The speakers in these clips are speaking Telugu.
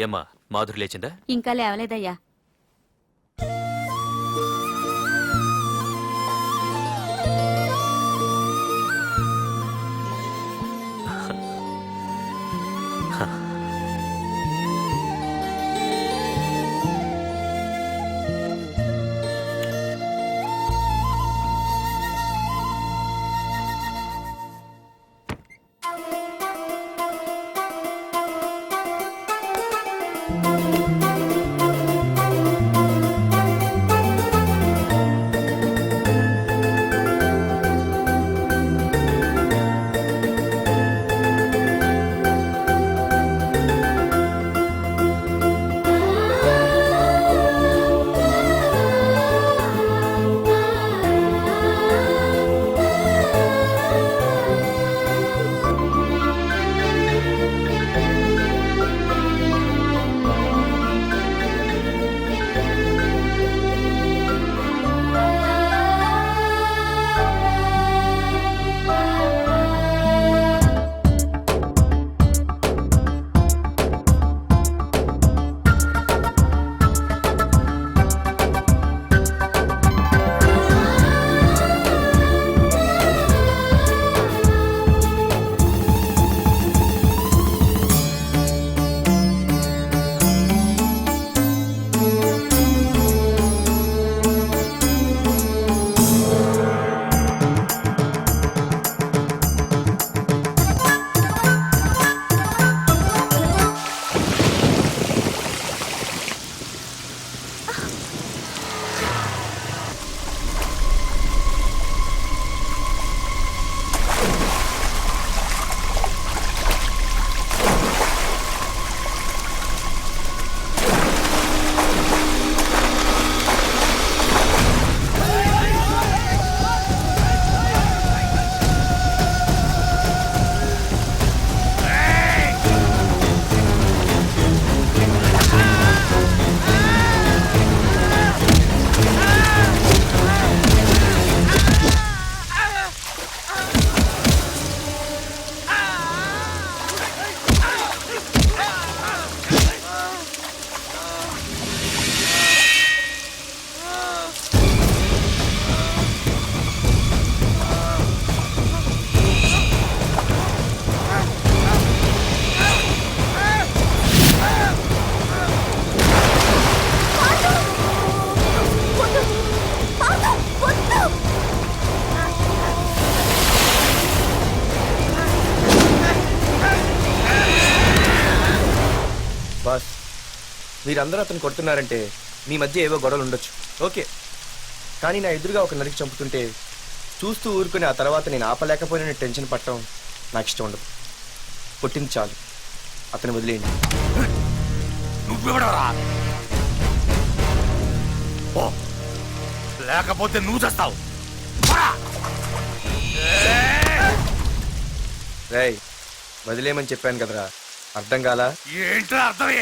ఏమ్మా మాధురి లేచిందా? ఇంకా లేవలేదయ్యా. బాస్, మీరందరూ అతను కొడుతున్నారంటే మీ మధ్య ఏవో గొడవలు ఉండొచ్చు, ఓకే. కానీ నా ఎదురుగా ఒక నరికి చంపుతుంటే చూస్తూ ఊరుకుని ఆ తర్వాత నేను ఆపలేకపోయిన టెన్షన్ పట్టడం నాకు ఇష్టం ఉండదు. కొట్టింది చాలు, అతను వదిలేయండి. నువ్వెవడరా? లేకపోతే నువ్వు చేస్తావు. రేయ్, వదిలేయమని చెప్పాను కదరా, అర్థం కాలా? ఏంట్రా అర్థమే?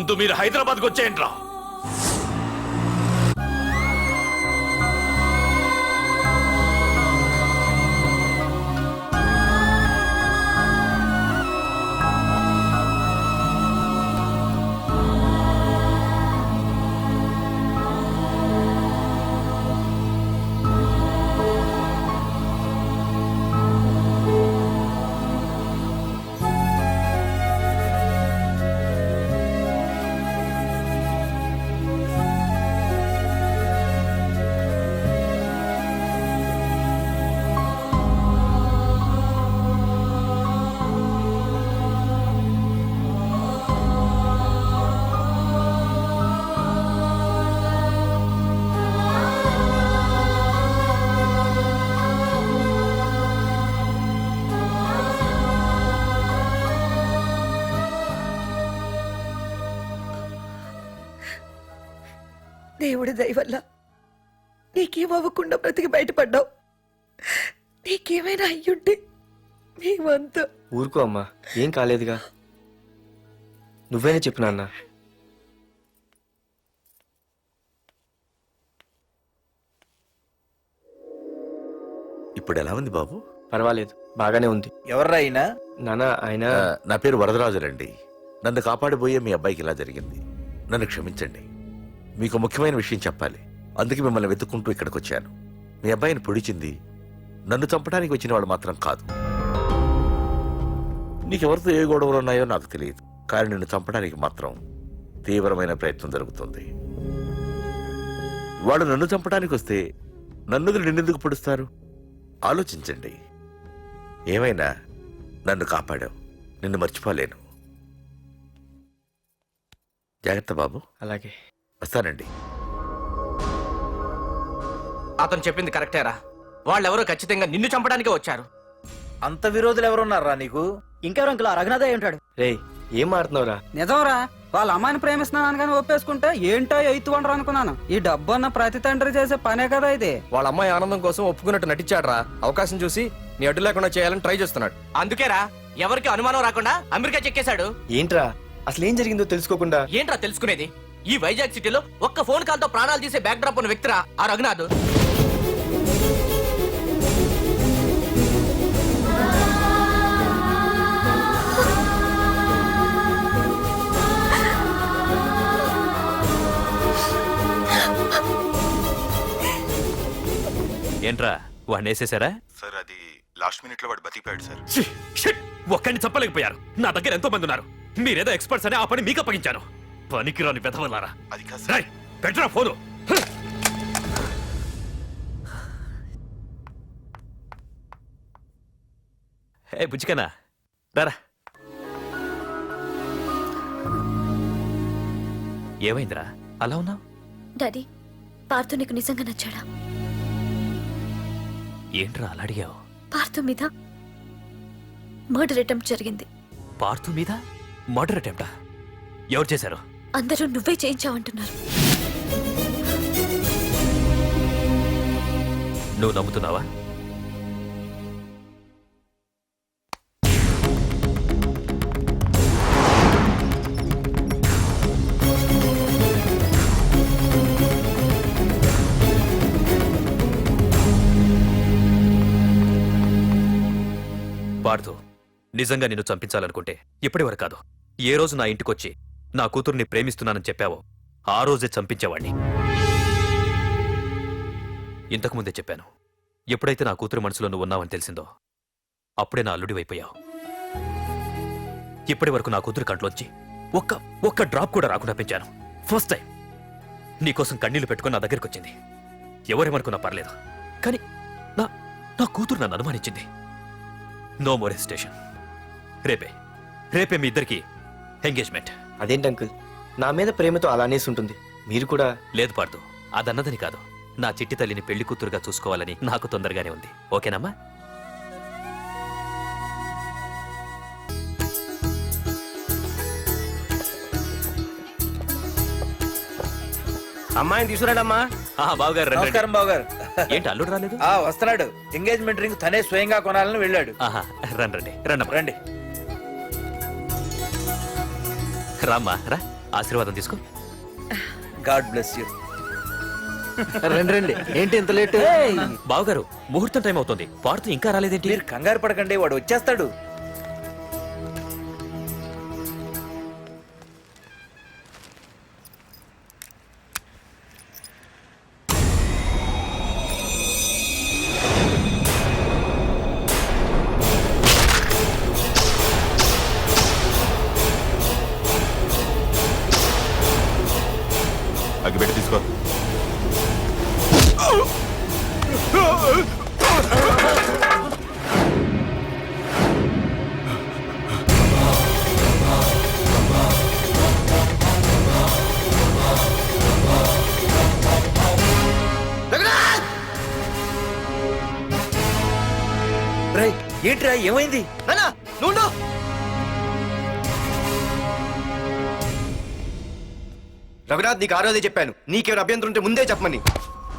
ముందు మీరు హైదరాబాద్కి వచ్చేయండి రా. దేవుడి దయ వల్ల నీకేం అవ్వకుండా బ్రతికి బయటపడ్డావు. నీకేమైనా అయ్యుంటే మేమంతా. ఊరుకో అమ్మా, ఏం కాలేదుగా. నువ్వేనే చెప్పు నాన్న. ఇప్పుడు ఎలా ఉంది బాబు? పర్వాలేదు, బాగానే ఉంది. ఎవర్రా అయినా? నాన్న ఆయన నా పేరు వరదరాజులండి. నన్ను కాపాడిపోయే మీ అబ్బాయికి ఇలా జరిగింది. నన్ను క్షమించండి. మీకు ముఖ్యమైన విషయం చెప్పాలి. అందుకే మిమ్మల్ని వెతుక్కుంటూ ఇక్కడికి వచ్చాను. మీ అబ్బాయిని పొడిచింది నన్ను చంపడానికి వచ్చిన వాడు మాత్రం కాదు. నీకెవరితో ఏ గొడవలు ఉన్నాయో నాకు తెలియదు, కానీ నిన్ను చంపడానికి మాత్రం తీవ్రమైన ప్రయత్నం జరుగుతుంది. వాడు నన్ను చంపడానికి వస్తే నన్ను నిన్నెందుకు పొడుస్తారు? ఆలోచించండి. ఏమైనా నన్ను కాపాడావు, నిన్ను మర్చిపోలేను. జాగ్రత్త బాబు. అలాగే వస్తానండి. అతను చెప్పింది కరెక్టేరా. వాళ్ళెవరో ఖచ్చితంగా నిన్ను చంపడానికే వచ్చారు. అంత విరోధులు ఎవరున్నారా నీకు? ఇంకెవరు అంకుల్? రఘునాథే ఉంటాడు. రే, ఏం మాడుతున్నావురా? నిజంరా, వాళ్ళ అమ్మాయిని ప్రేమిస్తున్నాను కానీ ఒప్పేసుకుంటే ఏంటో ఎయిత్ వండరు అనుకున్నాను. ఈ డబ్బు అన్న ప్రతి తండ్రి చేసే పనే కదా ఇది. వాళ్ళ అమ్మాయి ఆనందం కోసం ఒప్పుకున్నట్టు నటించాడురా. అవకాశం చూసి నీ అడ్డు లేకుండా చేయాలని ట్రై చేస్తున్నాడు. అందుకేరా ఎవరికి అనుమానం రాకుండా అమెరికా చెక్కేశాడు. ఏంట్రా అసలు ఏం జరిగిందో తెలుసుకోకుండా? ఏంట్రా తెలుసుకునేది? ఈ వైజాగ్ సిటీలో ఒక్క ఫోన్ కాల్ తో ప్రాణాలు తీసే బ్యాక్ డ్రాప్ ఉన్న వ్యక్తిరా ఆ రఘునాథ్. ఏంట్రా వాడిని వేసేసారా? సార్ అది లాస్ట్ మినిట్ లో వాడు బతికిపోయాడు సార్. ఒక్కడిని చంపలేకపోయారు. నా దగ్గర ఎంతో మంది ఉన్నారు. మీరేదో ఎక్స్పర్ట్స్ అని ఆ పని మీకు అప్పగించాను. పనికిరాని వెధవలారా. అది కాదు సార్. పెట్టరా ఫోను. ఏ బుజ్జికన్నా రారా. ఏమైందిరా అలా ఉన్నావు? డాడీ, పార్థు నీకు నిజంగా నచ్చాడా? ఏంట్రా అలా అడిగావు? పార్థు మీద మర్డర్ అటెంప్ట్ జరిగింది. పార్థు మీద మర్డర్ అటెంప్టా? ఎవరు చేశారు? అందరూ నువ్వే చేయించావంటున్నారు. నువ్వు నమ్ముతున్నావా? పార్థు, నిజంగా నిన్ను చంపించాలనుకుంటే ఇప్పటి వరకు కాదు, ఏ రోజు నా ఇంటికొచ్చి నా కూతుర్ని ప్రేమిస్తున్నానని చెప్పావో ఆ రోజే చంపించేవాణ్ణి. ఇంతకుముందే చెప్పాను, ఎప్పుడైతే నా కూతురు మనసులో నువ్వు ఉన్నావని తెలిసిందో అప్పుడే నా అల్లుడివైపోయావు. ఇప్పటి వరకు నా కూతురు కంట్లోంచి ఒక్క డ్రాప్ కూడా రాకుండా పెంచాను. ఫస్ట్ టైం నీకోసం కన్నీళ్లు పెట్టుకుని నా దగ్గరికి వచ్చింది. ఎవరేమనుకున్నా పర్లేదు, కానీ నా కూతురు నన్ను అనుమానించింది. No more hesitation. రేపే మీ ఇద్దరికి ఎంగేజ్మెంట్. అదేంటి అంకుల్, నా మీద ప్రేమతో అలానేసి ఉంటుంది. మీరు కూడా? లేదు పార్థు, అదన్నదని కాదు. నా చిట్టి తల్లిని పెళ్లి కూతురుగా చూసుకోవాలని నాకు తొందరగానే ఉంది. ఓకేనమ్మా? అమ్మాయిని తీసుకురాడమ్మా. బావగారు రండి. నమస్కారం బావగారు. ఏంటి అల్లుడు రాలేదు? వస్తున్నాడు. ఎంగేజ్మెంట్ రింగ్ తనే స్వయంగా కొనాలని వెళ్ళాడు. రండి రండమ్మా. రండి. రామ్మా రా. ఆశీర్వాదం తీసుకో. God bless you. రండి రండి, ఏంటి ఇంత లేట్? బావగారు, ముహూర్తం టైం అవుతుంది. పార్థు ఇంకా రాలేదేంటి? మీరు కంగారు పడకండి, వాడు వచ్చేస్తాడు. అగ్గిపెట్టి తీసుకో. రేయ్, ఏంట్రా ఏమైంది? నాన్నా, నువ్వు రఘునాథ్, నీకు ఆ రోజే చెప్పాను, నీకేమైనా అభ్యంతరం ఉంటే ముందే చెప్పమని.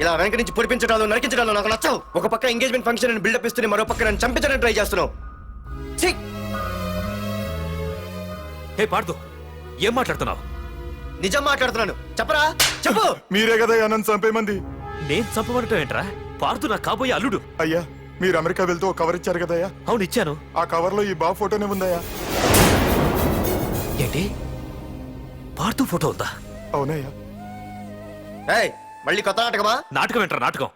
ఇలా వెనక నుంచి పొడిపించడాలు నరికించడాలు నాకు నచ్చావు. ఒక పక్క ఎంగేజ్మెంట్ ఫంక్షన్ అని బిల్డప్ ఇస్తూనే మరో పక్క నన్ను చంపించడానికి ట్రై చేస్తున్నావు. ఛీ! హే పార్థు, ఏం మాట్లాడుతున్నావు? నిజం మాట్లాడుతున్నాను, చెప్పరా, చెప్పు. మీరే కదా నన్ను చంపేమంది. నేను చంపబడటం ఏంట్రా? పార్థు నా కాబోయే అల్లుడు. అయ్యా, మీరు అమెరికా వెళ్తూ ఒక కవర్ ఇచ్చారు కదయ్యా, అవును ఇచ్చాను. ఆ కవర్ లో ఈ బాబు ఫోటోనే ఉందయ్యా. ఏంటి? పార్థు ఫోటో ఉందా? అవునయ్యా. ఏయ్, మళ్ళీ కొత్త నాటకమా? నాటకం ఏంట్రా నాటకం?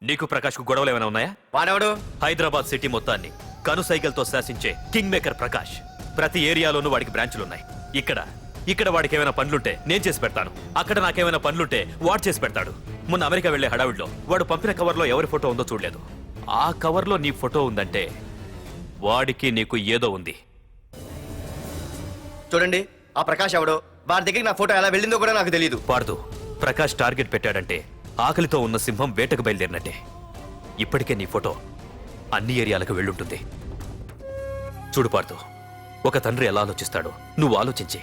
నీకు ప్రకాష్ కు గొడవలు ఏమైనా ఉన్నాయా? వాడెవడు? హైదరాబాద్ సిటీ మొత్తాన్ని కను సైకిల్తో శాసించే కింగ్ మేకర్ ప్రకాష్. ప్రతి ఏరియాలోనూ వాడికి బ్రాంచులున్నాయి. ఇక్కడ వాడికి ఏమైనా పనులుంటే నేను చేసి పెడతాను. అక్కడ నాకేమైనా పనులుంటే వాడు చేసి పెడతాడు. మొన్న అమెరికా వెళ్లే హడావిడిలో వాడు పంపిన కవర్లో ఎవరి ఫోటో ఉందో చూడలేదు. ఆ కవర్లో నీ ఫోటో ఉందంటే వాడికి నీకు ఏదో ఉంది. చూడండి, ఆ ప్రకాష్ ఎవడో, వాడి దగ్గరికి నా ఫోటో ఎలా వెళ్ళిందో కూడా నాకు తెలియదు. పార్దు, ప్రకాష్ టార్గెట్ పెట్టాడంటే ఆకలితో ఉన్న సింహం వేటకు బయలుదేరినట్టే. ఇప్పటికే నీ ఫోటో అన్ని ఏరియాలకు వెళ్ళుంటుంది. చూడు పార్దు, ఒక తండ్రి ఎలా ఆలోచిస్తాడో నువ్వు ఆలోచించి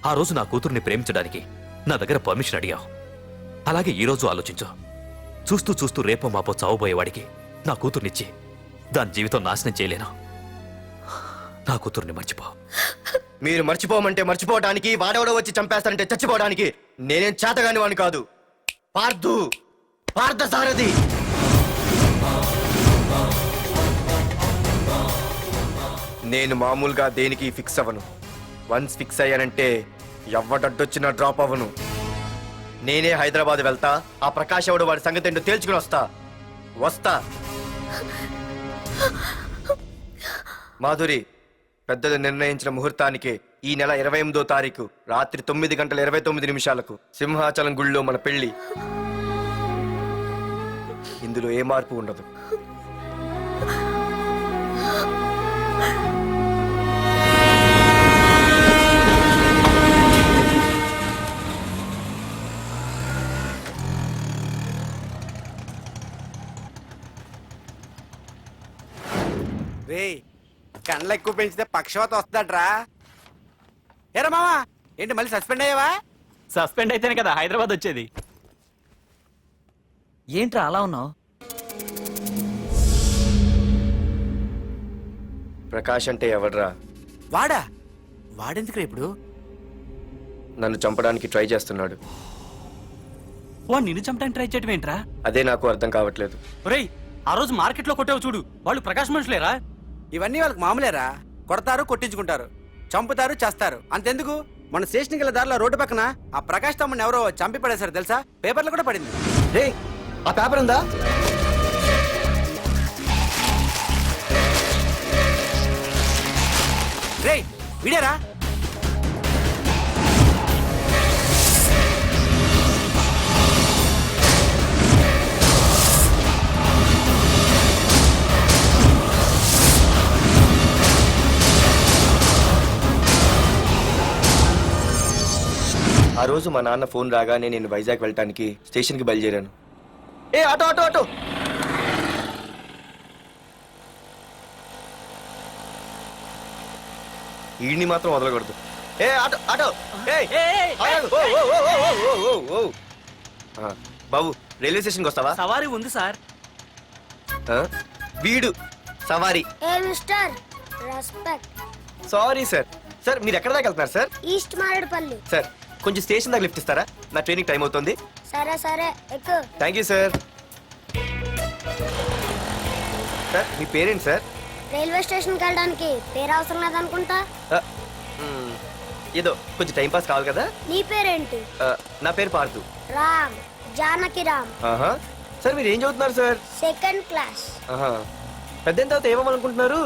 ఆ రోజు నా కూతుర్ని ప్రేమించడానికి నా దగ్గర పర్మిషన్ అడిగావు. అలాగే ఈ రోజు ఆలోచించు. చూస్తూ చూస్తూ రేపో మాపో చావబోయేవాడికి నా కూతుర్నిచ్చి దాని జీవితం నాశనం చేయలేను. నా కూతుర్ని మర్చిపో. మీరు మర్చిపోమంటే మర్చిపోవడానికి, వాడెవడో వచ్చి చంపేస్తానంటే చచ్చిపోవడానికి నేనేం చేతగాని వాడిని కాదు. పార్థసారథి. నేను మామూలుగా దేనికి ఫిక్స్ అవ్వను. వన్స్ ఫిక్స్ అయ్యానంటే ఎవ్వడడ్డొచ్చినా డ్రాప్ అవ్వను. నేనే హైదరాబాద్ వెళ్తా, ఆ ప్రకాష్ ఎవడు వాడి సంగతి ఏంటో తేల్చుకుని వస్తా. మాధురి, పెద్దలు నిర్ణయించిన ముహూర్తానికి ఈ నెల 28వ తారీఖు రాత్రి 9:29 సింహాచలం గుళ్ళో మన పెళ్లి. ఇందులో ఏ మార్పు ఉండదు. రేయ్, కండ్లు ఎక్కువ పెంచితే పక్షవాత వస్తాడ్రా. ఏరా మామా, ఏంటి మళ్ళీ సస్పెండ్ అయ్యావా? సస్పెండ్ అయితేనే కదా హైదరాబాద్ వచ్చేది. ఏంట్రా అలా ఉన్నావు? ప్రకాష్ అంటే ఎవడ్రా? వాడెందుకురా ఇప్పుడు? నన్ను చంపడానికి ట్రై చేస్తున్నాడు. వాడు నిన్ను చంపడానికి ట్రై చేయడం ఏంట్రా? అదే నాకు అర్థం కావట్లేదు. ఒరేయ్, ఆ రోజు మార్కెట్ లో కొట్టావు చూడు, వాళ్ళు ప్రకాష్ మనుషులేరా? ఇవన్నీ వాళ్ళకి మామూలేరా. కొడతారు, కొట్టించుకుంటారు, చంపుతారు, చేస్తారు. అంతెందుకు, మన స్టేషన్కి వెళ్ళే దారిలో రోడ్డు పక్కన ఆ ప్రకాష్ తమ్ముని ఎవరో చంపి పడేశారు తెలుసా? పేపర్లో కూడా పడింది. రే, ఆ పేపర్ ఉందా? రేయ్, వీడేరా. ఆ రోజు మా నాన్న ఫోన్ రాగానే నేను వైజాగ్ వెళ్ళటానికి స్టేషన్కి బయలుదేరాను. ఏ ఆటో ఆటో ఆటో! ఈడిని మాత్రం వదలకూడదు. ఏ ఆటో ఆటో! ఆగు! బాబు, రైల్వే స్టేషన్కి వస్తావా? సవారీ ఉంది సార్. వీడు సవారీ. Hey, mister. Respect. Sorry sir, sir మీరు ఎక్కడ దాకా వెళ్తున్నారు సార్? ఈస్ట్ మారేడుపల్లి. సార్ కొంచెం స్టేషన్ దాకా లిఫ్ట్ ఇస్తారా? నా ట్రైనింగ్ టైం అవుతుంది. సరే సరే ఎక్కు. Thank you sir. సార్ మీ పేరేంటి సార్? రైల్వే స్టేషన్కి వెళ్ళడానికి పేరు అవసరం లేదనుకుంటా. ఆ, ఏదో కొంచెం టైం పాస్ కావాలి కదా. నీ పేరేంటి? నా పేరు పార్థు. రామ్, జానకి రామ్. ఆహా. సార్ మీరు ఏం చదువుతున్నారు సార్? Second class. ఆహా. పెద్ద తర్వాత ఏమవ్వాలనుకుంటున్నారు?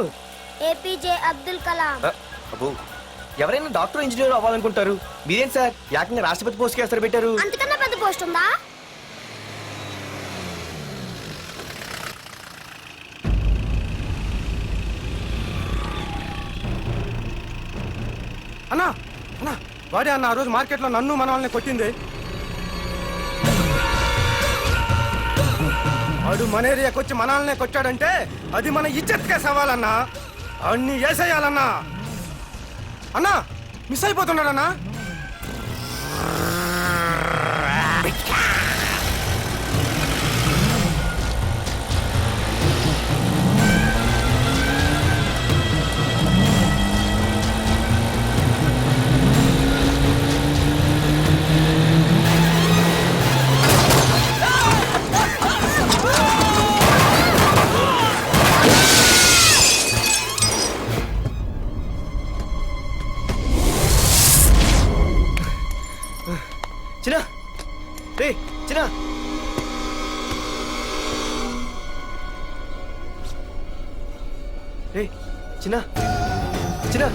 ఏపీజే అబ్దుల్ కలాం. అబ్బో, ఎవరైనా డాక్టర్ ఇంజనీర్ అవ్వాలనుకుంటారు. మీరేం సార్ ఏకంగా రాష్ట్రపతి పోస్ట్కి ఎస్తారు పెట్టారు? అంతకన్నా పెద్ద పోస్ట్ ఉందా? అన్నా అన్నా వాడే అన్న ఆ రోజు మార్కెట్లో నన్ను మన వాళ్ళని కొట్టింది. వాడు మన ఏరియాకి వచ్చి మన వాళ్ళనే కొట్టాడంటే అది మన ఇజ్జత్కే సవాలన్నా. అన్ని వేసేయాలన్నా. అన్నా మిస్ అయిపోతున్నాడన్నా. చిన్న రే చిన్న. రే చిన్న చిన్న.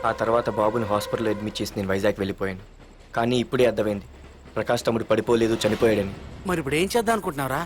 ఆ తర్వాత బాబుని హాస్పిటల్లో అడ్మిట్ చేసి నేను వైజాగ్ వెళ్ళిపోయాను. కానీ ఇప్పుడే అర్థమైంది ప్రకాష్ తమ్ముడు పడిపోలేదు, చనిపోయాడని. మరి ఇప్పుడు ఏం చేద్దాం అనుకుంటున్నారా?